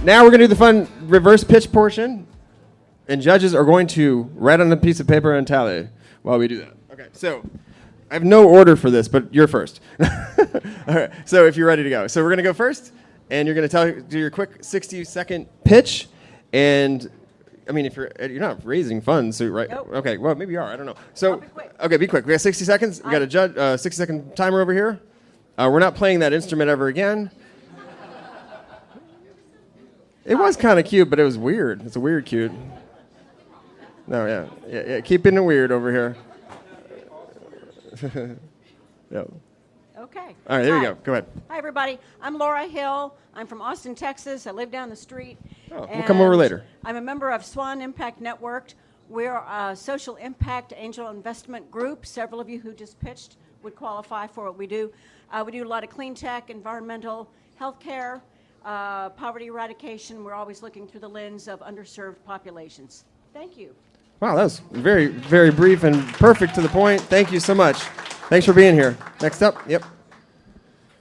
Now we're going to do the fun reverse pitch portion. And judges are going to write on a piece of paper and tally while we do that. Okay, so I have no order for this, but you're first. All right, so if you're ready to go. So we're going to go first, and you're going to do your quick 60-second pitch. And, I mean, if you're not raising funds, so right? Nope. Okay, well, maybe you are. I don't know. So, I'll be quick. Okay, be quick. We got 60 seconds. We got a 60-second timer over here. We're not playing that instrument ever again. It was kind of cute, but it was weird. It's a weird cute. No, yeah. Keeping it weird over here. Yeah. Okay. All right, there you go. Go ahead. Hi, everybody. I'm Laura Hill. I'm from Austin, Texas. I live down the street. Oh, we'll come over later. I'm a member of Swan Impact Network. We're a social impact angel investment group. Several of you who just pitched would qualify for what we do. We do a lot of clean tech, environmental, healthcare, poverty eradication. We're always looking through the lens of underserved populations. Thank you. Wow, that was very, very brief and perfect to the point. Thank you so much. Thanks for being here. Next up, yep.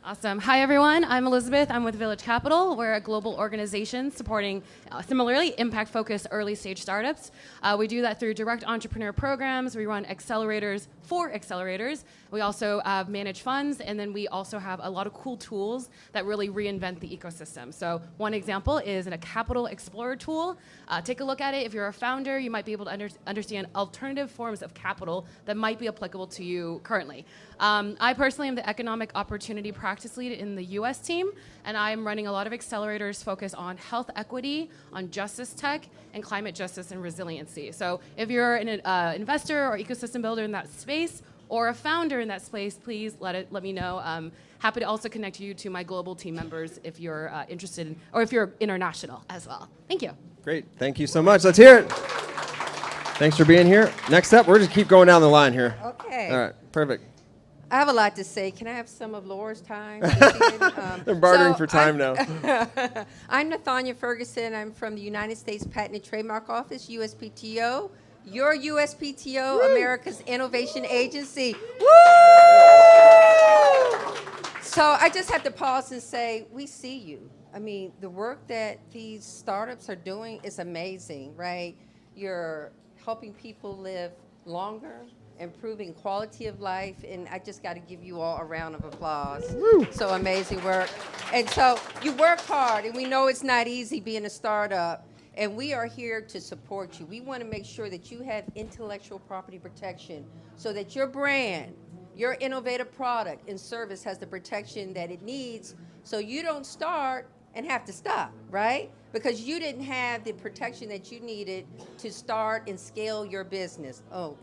Awesome. Hi, everyone. I'm Elizabeth. I'm with Village Capital. We're a global organization supporting, similarly, impact-focused early-stage startups. We do that through direct entrepreneur programs. We run accelerators for accelerators. We also manage funds, and then we also have a lot of cool tools that really reinvent the ecosystem. So one example is a Capital Explorer tool. Take a look at it. If you're a founder, you might be able to understand alternative forms of capital that might be applicable to you currently. I personally am the economic opportunity practice lead in the US team, and I'm running a lot of accelerators focused on health equity, on justice tech, and climate justice and resiliency. So if you're an investor or ecosystem builder in that space, or a founder in that space, please let me know. Happy to also connect you to my global team members if you're interested in, or if you're international as well. Thank you. Great. Thank you so much. Let's hear it. Thanks for being here. Next up, we're just keep going down the line here. Okay. All right. Perfect. I have a lot to say. Can I have some of Laura's time? They're bartering for time now. I'm Nathania Ferguson. I'm from the United States Patent and Trademark Office, USPTO. Your USPTO, Woo! America's Innovation Agency. Woo! So I just have to pause and say, we see you. I mean, the work that these startups are doing is amazing, right? You're helping people live longer, improving quality of life, and I just got to give you all a round of applause. Woo. So amazing work. And so you work hard, and we know it's not easy being a startup, and we are here to support you. We want to make sure that you have intellectual property protection so that your brand, your innovative product and service has the protection that it needs so you don't start and have to stop, right? Because you didn't have the protection that you needed to start and scale your business. To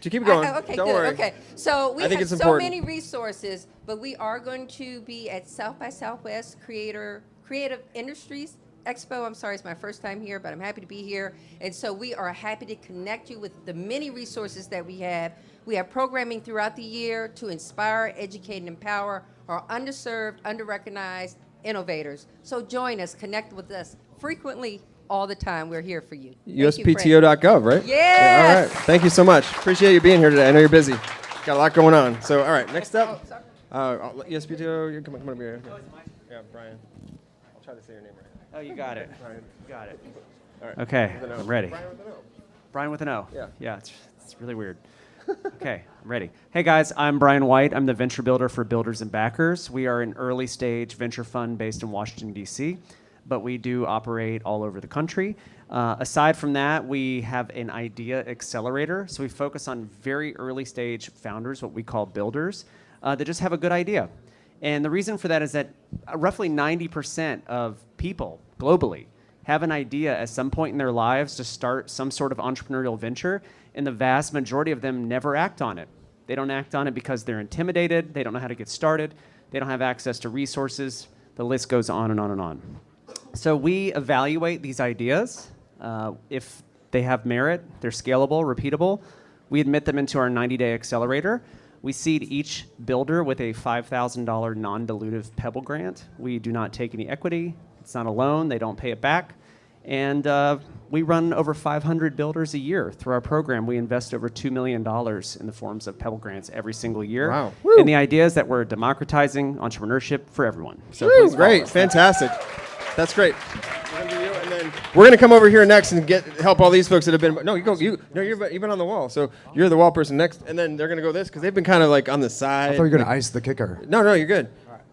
keep going. Okay, Don't good. worry. Okay, so we I think have it's so important. many resources, but we are going to be at South by Southwest Creative Industries Expo. I'm sorry, it's my first time here, but I'm happy to be here. And so we are happy to connect you with the many resources that we have. We have programming throughout the year to inspire, educate, and empower our underserved, underrecognized innovators. So join us, connect with us frequently, all the time. We're here for you. USPTO.gov, right? Yes. Yeah, all right. Thank you so much. Appreciate you being here today. I know you're busy. Got a lot going on. So, all right, next up. USPTO, come on over here. Yeah, Brian. I'll try to say your name right. Oh, you got it. Brian. You got it. All right. Okay, With an O. I'm ready. Brian with an O. Brian with an O. Yeah. Yeah, it's really weird. Okay, I'm ready. Hey guys, I'm Brian White. I'm the venture builder for Builders and Backers. We are an early stage venture fund based in Washington, D.C., but we do operate all over the country. Aside from that, we have an idea accelerator. So we focus on very early stage founders, what we call builders, that just have a good idea. And the reason for that is that roughly 90% of people globally have an idea at some point in their lives to start some sort of entrepreneurial venture, and the vast majority of them never act on it. They don't act on it because they're intimidated, they don't know how to get started, they don't have access to resources, the list goes on and on and on. So we evaluate these ideas. If they have merit, they're scalable, repeatable, we admit them into our 90-day accelerator. We seed each builder with a $5,000 non-dilutive Pebble grant. We do not take any equity. It's not a loan. They don't pay it back. And we run over 500 builders a year through our program. We invest over $2 million in the forms of Pebble grants every single year. Wow. And the idea is that we're democratizing entrepreneurship for everyone. So Woo, please follow great. us. Fantastic. That's great. We're gonna do you, and then we're gonna come over here next and help all these folks that have been. No, you've been on the wall, so you're the wall person next, and then they're gonna go this because they've been kind of like on the side. I thought you were going to ice the kicker. No, you're good.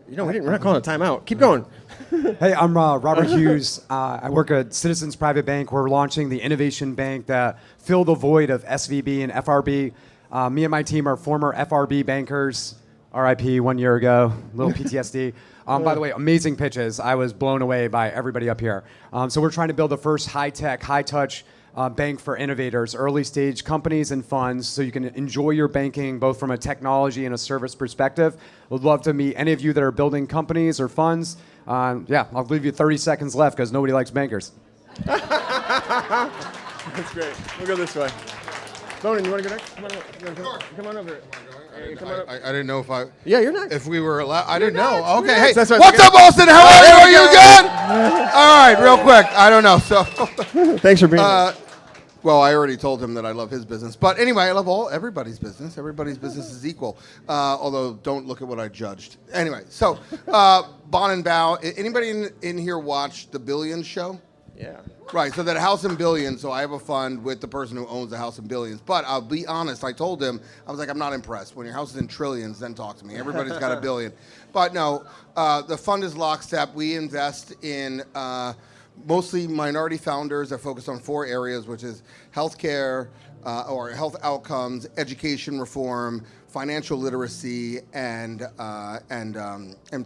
We're not calling a timeout. Keep going. Hey, I'm Robert Hughes. I work at Citizens Private Bank. We're launching the innovation bank that filled the void of SVB and FRB. Me and my team are former FRB bankers. RIP 1 year ago, little PTSD. By the way, amazing pitches. I was blown away by everybody up here. So we're trying to build the first high-tech, high-touch bank for innovators, early-stage companies and funds, so you can enjoy your banking both from a technology and a service perspective. Would love to meet any of you that are building companies or funds. I'll leave you 30 seconds left because nobody likes bankers. That's great. We'll go this way. Bonin, you want to go next? Come on over. I didn't know if I. Yeah, you're next. If we were allowed, I didn't know. next. Okay, You're hey, next. That's what what's up, Austin? How are you? Are you good? All right, real quick. I don't know. So, Thanks for being here. well, I already told him that I love his business, but anyway, I love everybody's business. Everybody's business is equal. Although, don't look at what I judged. Anyway, so Bon and Bao. Anybody in here watch the Billions show? Yeah. Right, so that House in Billions, so I have a fund with the person who owns the House in Billions. But I'll be honest, I told him, I was like, I'm not impressed. When your house is in trillions, then talk to me. Everybody's got a billion. But no, the fund is lockstep. We invest in mostly minority founders that focus on 4 areas, which is healthcare or health outcomes, education reform, financial literacy, and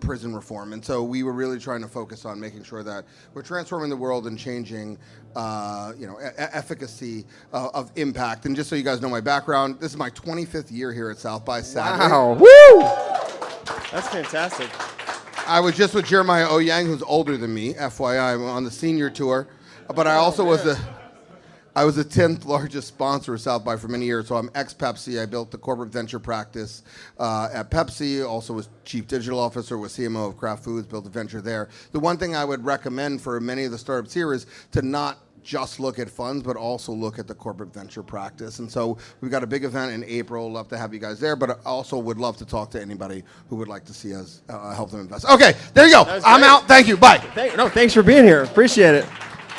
prison reform. And so we were really trying to focus on making sure that we're transforming the world and changing, efficacy of impact. And just so you guys know my background, this is my 25th year here at South by Saturday. Wow. Woo! That's fantastic. I was just with Jeremiah Oyang, who's older than me, FYI, I'm on the senior tour. But I also was the 10th largest sponsor of South by for many years, so I'm ex-Pepsi. I built the corporate venture practice at Pepsi, also was chief digital officer, was CMO of Kraft Foods, built a venture there. The one thing I would recommend for many of the startups here is to not just look at funds, but also look at the corporate venture practice. And so we've got a big event in April. Love to have you guys there, but I also would love to talk to anybody who would like to see us help them invest. Okay, there you go. I'm out. Thank you. Bye. Thanks for being here. Appreciate it.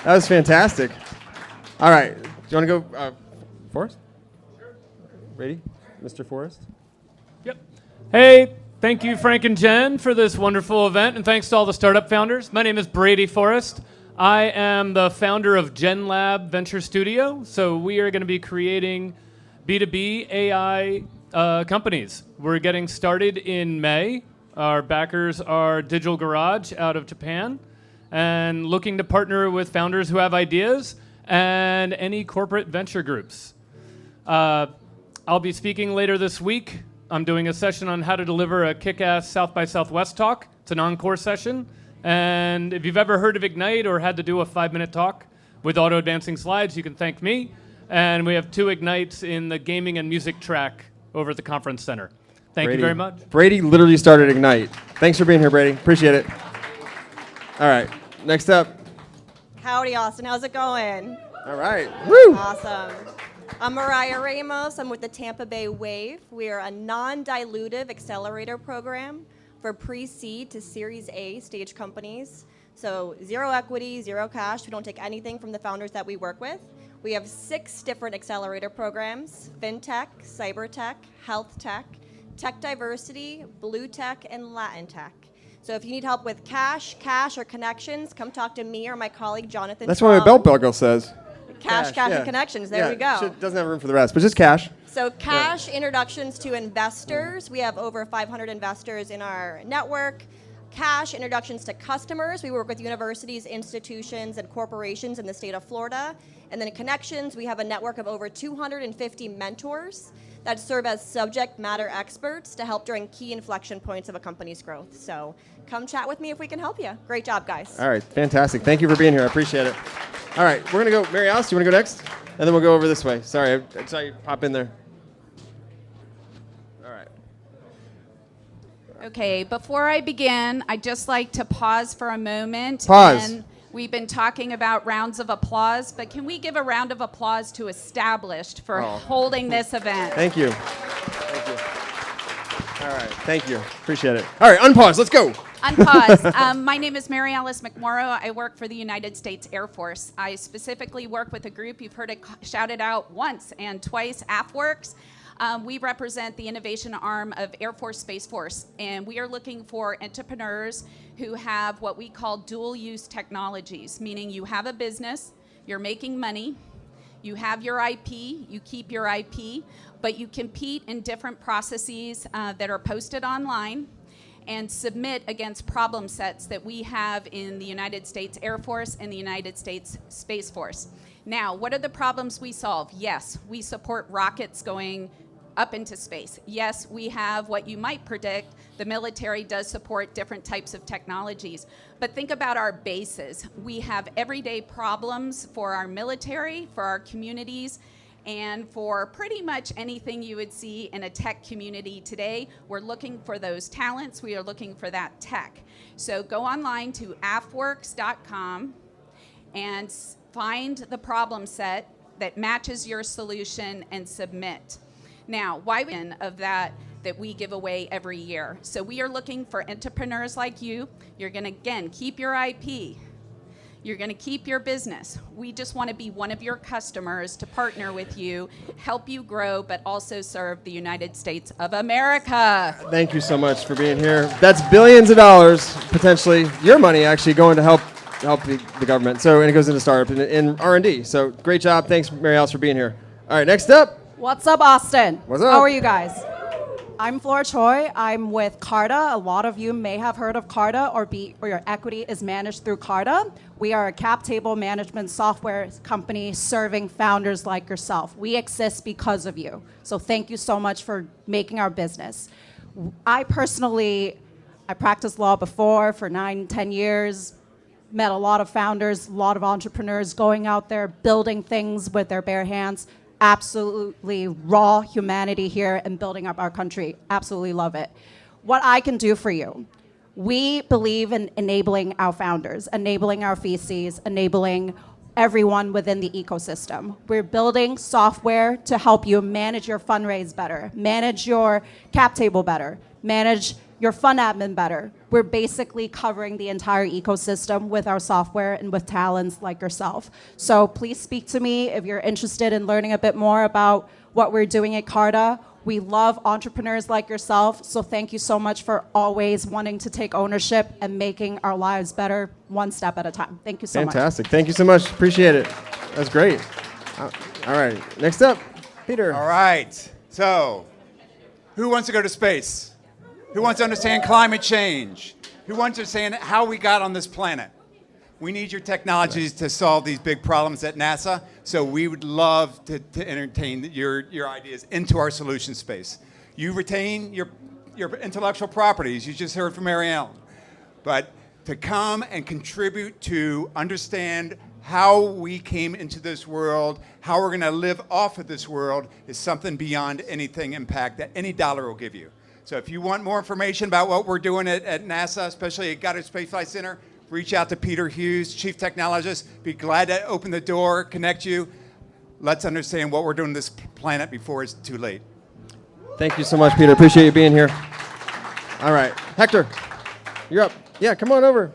That was fantastic. All right. Do you want to go, Forrest? Sure. Ready? Mr. Forrest? Yep. Hey, thank you, Frank and Jen, for this wonderful event, and thanks to all the startup founders. My name is Brady Forrest. I am the founder of Gen Lab Venture Studio, so we are going to be creating B2B AI companies. We're getting started in May. Our backers are Digital Garage out of Japan, and looking to partner with founders who have ideas and any corporate venture groups. I'll be speaking later this week. I'm doing a session on how to deliver a kick-ass South by Southwest talk. It's an encore session. And if you've ever heard of Ignite or had to do a 5-minute talk with auto-dancing slides, you can thank me. And we have 2 Ignites in the gaming and music track over at the conference center. Thank you very much. Brady literally started Ignite. Thanks for being here, Brady. Appreciate it. All right. Next up. Howdy, Austin. How's it going? All right. Woo! Awesome. I'm Mariah Ramos. I'm with the Tampa Bay Wave. We are a non-dilutive accelerator program for pre-seed to Series A stage companies. So 0 equity, 0 cash. We don't take anything from the founders that we work with. We have 6 different accelerator programs: FinTech, Cybertech, Health Tech, Tech Diversity, Blue Tech, and Latin Tech. So if you need help with cash, or connections, come talk to me or my colleague, Jonathan. That's what my belt buckle says. Cash, and connections. There we go. Doesn't have room for the rest, but just cash. So cash introductions to investors. We have over 500 investors in our network. Cash introductions to customers. We work with universities, institutions, and corporations in the state of Florida. And then connections, we have a network of over 250 mentors that serve as subject matter experts to help during key inflection points of a company's growth. So come chat with me if we can help you. Great job, guys. All right, fantastic. Thank you for being here. I appreciate it. All right, we're going to go. Mary Alice, do you want to go next? And then we'll go over this way. Sorry, I saw you pop in there. All right. Okay, before I begin, I'd just like to pause for a moment. Pause. And we've been talking about rounds of applause, but can we give a round of applause to Established for holding this event? Thank you. Thank you. All right, thank you. Appreciate it. All right, unpause. Let's go. Unpause. My name is Mary Alice McMorrow. I work for the United States Air Force. I specifically work with a group, you've heard it shouted out once and twice, AFWorks. We represent the innovation arm of Air Force Space Force, and we are looking for entrepreneurs who have what we call dual-use technologies, meaning you have a business, you're making money, you have your IP, you keep your IP, but you compete in different processes that are posted online and submit against problem sets that we have in the United States Air Force and the United States Space Force. Now, what are the problems we solve? Yes, we support rockets going up into space. Yes, we have what you might predict. The military does support different types of technologies. But think about our bases. We have everyday problems for our military, for our communities, and for pretty much anything you would see in a tech community today. We're looking for those talents. We are looking for that tech. So go online to afworks.com and find the problem set that matches your solution and submit. Now, why of that we give away every year? So we are looking for entrepreneurs like you. You're going to, again, keep your IP. You're going to keep your business. We just want to be one of your customers to partner with you, help you grow, but also serve the United States of America. Thank you so much for being here. That's billions of dollars, potentially, your money actually going to help the government. So, and it goes into startup and R&D. So great job. Thanks, Mary Alice, for being here. All right, next up. What's up, Austin? What's up? How are you guys? I'm Flora Choi. I'm with Carta. A lot of you may have heard of Carta, or your equity is managed through Carta. We are a cap table management software company serving founders like yourself. We exist because of you. So thank you so much for making our business. I practiced law before for 9-10 years, met a lot of founders, a lot of entrepreneurs going out there, building things with their bare hands. Absolutely raw humanity here and building up our country. Absolutely love it. What I can do for you, we believe in enabling our founders, enabling our VCs, enabling everyone within the ecosystem. We're building software to help you manage your fundraise better, manage your cap table better, manage your fund admin better. We're basically covering the entire ecosystem with our software and with talents like yourself. So please speak to me if you're interested in learning a bit more about what we're doing at Carta. We love entrepreneurs like yourself, so thank you so much for always wanting to take ownership and making our lives better one step at a time. Thank you so much. Fantastic. Thank you so much. Appreciate it. That's great. All right. Next up, Peter. All right. So, who wants to go to space? Who wants to understand climate change? Who wants to understand how we got on this planet? We need your technologies to solve these big problems at NASA, so we would love to entertain your ideas into our solution space. You retain your intellectual properties, you just heard from Mary Ellen, but to come and contribute to understand how we came into this world, how we're going to live off of this world is something beyond anything impact that any dollar will give you. So if you want more information about what we're doing at NASA, especially at Goddard Space Flight Center, reach out to Peter Hughes, Chief Technologist. Be glad to open the door, connect you. Let's understand what we're doing on this planet before it's too late. Thank you so much, Peter. Appreciate you being here. All right. Hector, you're up. Yeah, come on over.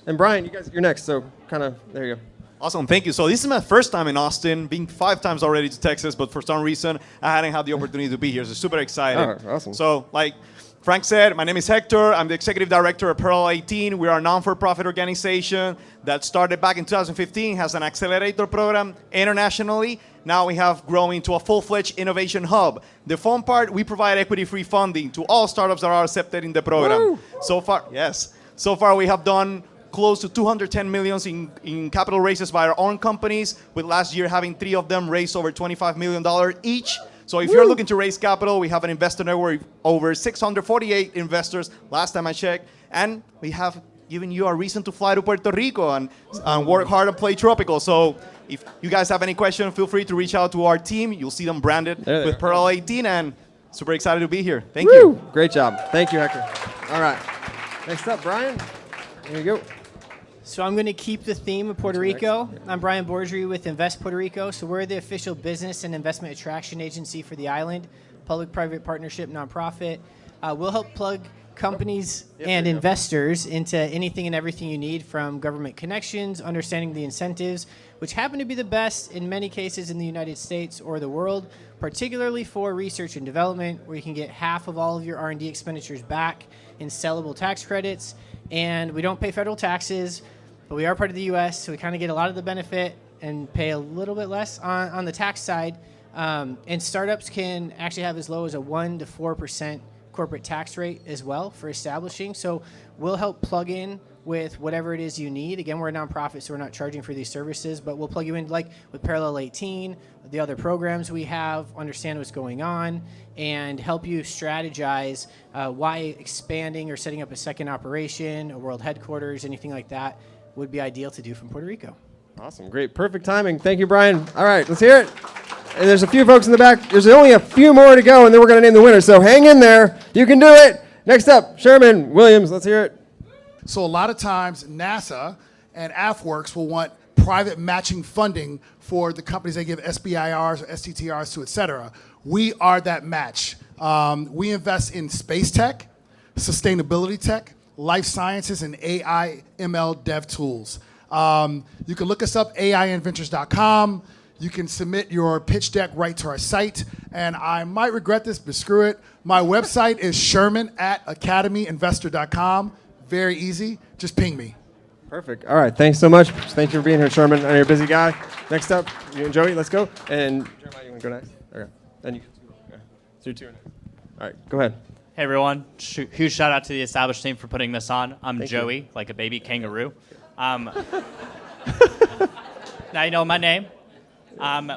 And Brian, you're next, so kind of, there you go. Awesome, thank you. So this is my first time in Austin, being 5 times already to Texas, but for some reason, I hadn't had the opportunity to be here, so super excited. Oh, awesome. So like Frank said, my name is Hector. I'm the executive director of Parallel 18. We are a non-for-profit organization that started back in 2015, has an accelerator program internationally. Now we have grown into a full-fledged innovation hub. The fun part, we provide equity-free funding to all startups that are accepted in the program. Woo! So far we have done close to 210 million in capital raises by our own companies, with last year having 3 of them raise over $25 million each. So if you're looking to raise capital, we have an investor network, over 648 investors last time I checked, and we have given you a reason to fly to Puerto Rico and work hard and play tropical. So if you guys have any questions, feel free to reach out to our team. You'll see them branded with Parallel 18, and super excited to be here. Thank you. Great job. Thank you, Hector. All right. Next up, Brian. Here you go. So I'm going to keep the theme of Puerto Rico. I'm Brian Borgery with Invest Puerto Rico. So we're the official business and investment attraction agency for the island, public-private partnership nonprofit. We'll help plug companies and investors into anything and everything you need, from government connections, understanding the incentives, which happen to be the best in many cases in the United States or the world, particularly for research and development, where you can get half of all of your R&D expenditures back in sellable tax credits. And we don't pay federal taxes, but we are part of the U.S., so we kind of get a lot of the benefit and pay a little bit less on the tax side. And startups can actually have as low as a 1% to 4% corporate tax rate as well for establishing. So we'll help plug in with whatever it is you need. Again, we're a nonprofit, so we're not charging for these services, but we'll plug you in like with Parallel 18, the other programs we have, understand what's going on, and help you strategize why expanding or setting up a second operation, a world headquarters, anything like that would be ideal to do from Puerto Rico. Awesome. Great. Perfect timing. Thank you, Brian. All right, let's hear it. And there's a few folks in the back. There's only a few more to go, and then we're going to name the winner. So hang in there. You can do it. Next up, Sherman Williams. Let's hear it. So a lot of times NASA and AFWorks will want private matching funding for the companies they give SBIRs or STTRs to, et cetera. We are that match. We invest in space tech, sustainability tech, life sciences, and AI ML dev tools. You can look us up, AINventures.com. You can submit your pitch deck right to our site. And I might regret this, but screw it. My website is sherman@academyinvestor.com. Very easy. Just ping me. Perfect. All right. Thanks so much. Thank you for being here, Sherman. I know you're a busy guy. Next up, you and Joey, let's go. And Jeremiah, you want to go next? Okay. Then you. Okay. So you're two. All right. Go ahead. Hey, everyone. Huge shout out to the established team for putting this on. I'm Thank Joey, you. like a baby kangaroo. Now you know my name.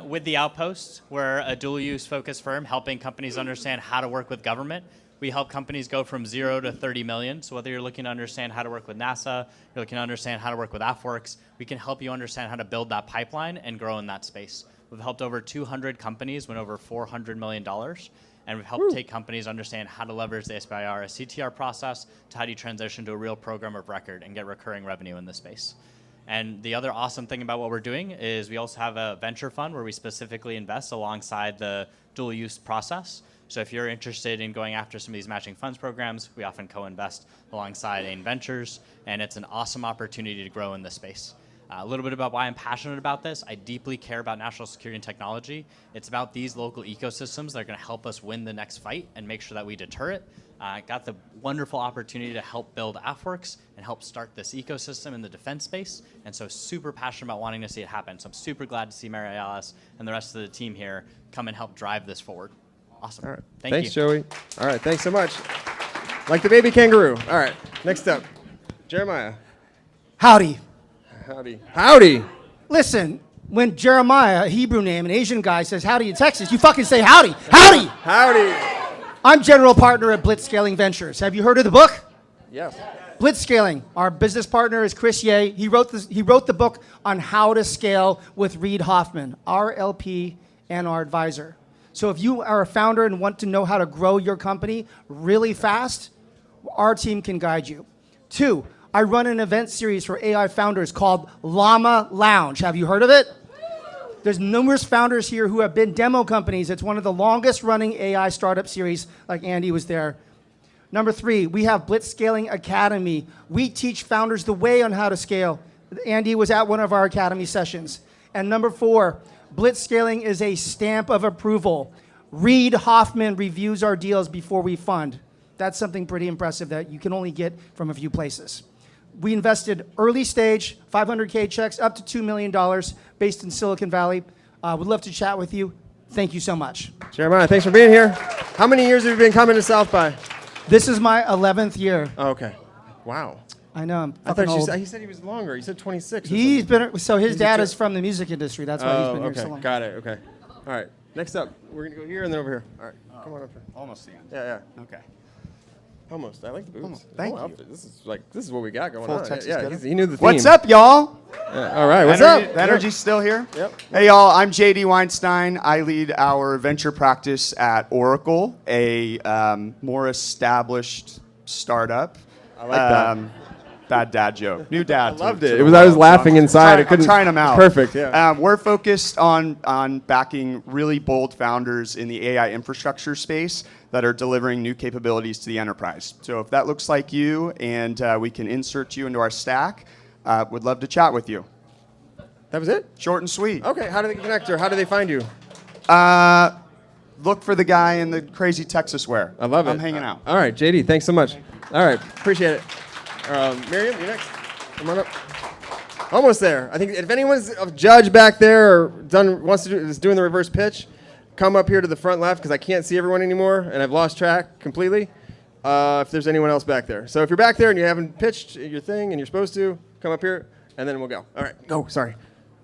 With the Outpost, we're a dual-use focused firm helping companies understand how to work with government. We help companies go from 0 to 30 million. So whether you're looking to understand how to work with NASA, you're looking to understand how to work with AFWorks, we can help you understand how to build that pipeline and grow in that space. We've helped over 200 companies win over $400 million. And we've helped take companies understand how to leverage the SBIR CTR process to how do you transition to a real program of record and get recurring revenue in this space. And the other awesome thing about what we're doing is we also have a venture fund where we specifically invest alongside the dual use process. So if you're interested in going after some of these matching funds programs, we often co-invest alongside AIN Ventures, and it's an awesome opportunity to grow in this space. A little bit about why I'm passionate about this. I deeply care about national security and technology. It's about these local ecosystems that are going to help us win the next fight and make sure that we deter it. Got the wonderful opportunity to help build AFWorks and help start this ecosystem in the defense space, and so super passionate about wanting to see it happen. So I'm super glad to see Mary Alice and the rest of the team here come and help drive this forward. Awesome. All right. Thanks, Joey. All right. Thanks so much. Like the baby kangaroo. All right. Next up, Jeremiah. Howdy. Howdy. Howdy. Listen, when Jeremiah, a Hebrew name, an Asian guy, says howdy in Texas, you fucking say howdy. Howdy. Howdy. I'm general partner at Blitzscaling Ventures. Have you heard of the book? Yes. Blitzscaling. Our business partner is Chris Ye. He wrote the book on how to scale with Reid Hoffman, our LP and our advisor. So if you are a founder and want to know how to grow your company really fast, our team can guide you. 2, I run an event series for AI founders called Llama Lounge. Have you heard of it? There's numerous founders here who have been demo companies. It's one of the longest running AI startup series, like Andy was there. Number 3, we have Blitzscaling Academy. We teach founders the way on how to scale. Andy was at one of our academy sessions. And number 4, Blitzscaling is a stamp of approval. Reid Hoffman reviews our deals before we fund. That's something pretty impressive that you can only get from a few places. We invested early stage, 500K checks, up to $2 million, based in Silicon Valley. Would love to chat with you. Thank you so much. Jeremiah, thanks for being here. How many years have you been coming to South by? This is my 11th year. Oh, okay. Wow. I know, I'm I fucking thought old. he said he was longer. He said 26. He's been, so his He's dad a- is from the music industry. That's why he's been here okay. so long. Got it. Okay. All right. Next up, we're going to go here and then over here. All right. Come on up here. Almost the end. Yeah. Okay. Almost. I like the boots. Almost. Thank Whole you. outfit. This is what we got going Full on. Texas Yeah, getup. he knew the theme. What's up, y'all? Yeah, all right. What's Energy- up? The energy's still here? Yep. Hey, y'all. I'm JD Weinstein. I lead our venture practice at Oracle, a more established startup. I like that. Bad dad joke. New dad. I loved it. I was laughing inside. I'm trying them out. Perfect. Yeah. We're focused on backing really bold founders in the AI infrastructure space that are delivering new capabilities to the enterprise. So if that looks like you and we can insert you into our stack, would love to chat with you. That was it? Short and sweet. Okay. How do they connect, or how do they find you? Look for the guy in the crazy Texas wear. I love it. I'm hanging out. All right, JD, thanks so much. All right, appreciate it. Miriam, you next. Come on up. Almost there. I think if anyone's a judge back there or is doing the reverse pitch, come up here to the front left because I can't see everyone anymore and I've lost track completely. If there's anyone else back there. So if you're back there and you haven't pitched your thing and you're supposed to, come up here and then we'll go. All right, go. Sorry.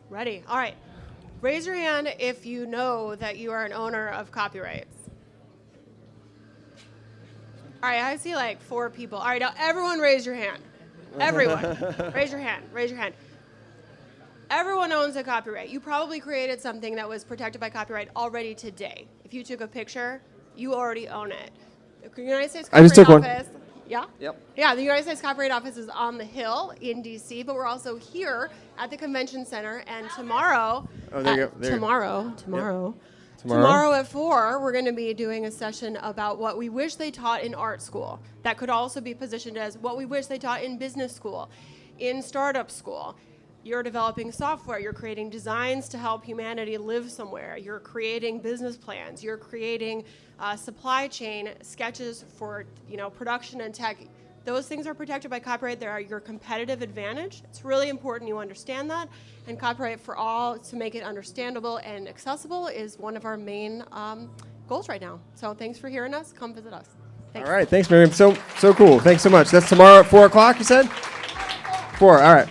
Ready? All right. Raise your hand if you know that you are an owner of copyrights. All right, I see like 4 people. All right, now everyone raise your hand. Everyone. Raise your hand. Raise your hand. Everyone owns a copyright. You probably created something that was protected by copyright already today. If you took a picture, you already own it. The United States I just Copyright took Office. one. Yeah? Yep. Yeah, the United States Copyright Office is on the Hill in D.C., but we're also here at the Convention Center. And tomorrow, Oh, there you go. There you go. Tomorrow at 4, we're going to be doing a session about what we wish they taught in art school. That could also be positioned as what we wish they taught in business school, in startup school. You're developing software. You're creating designs to help humanity live somewhere. You're creating business plans. You're creating supply chain sketches for production and tech. Those things are protected by copyright. They are your competitive advantage. It's really important you understand that. And Copyright for All, to make it understandable and accessible, is one of our main goals right now. So thanks for hearing us. Come visit us. Thanks. All right, thanks, Miriam. So cool. Thanks so much. That's tomorrow at 4 o'clock, you said? 4, all right.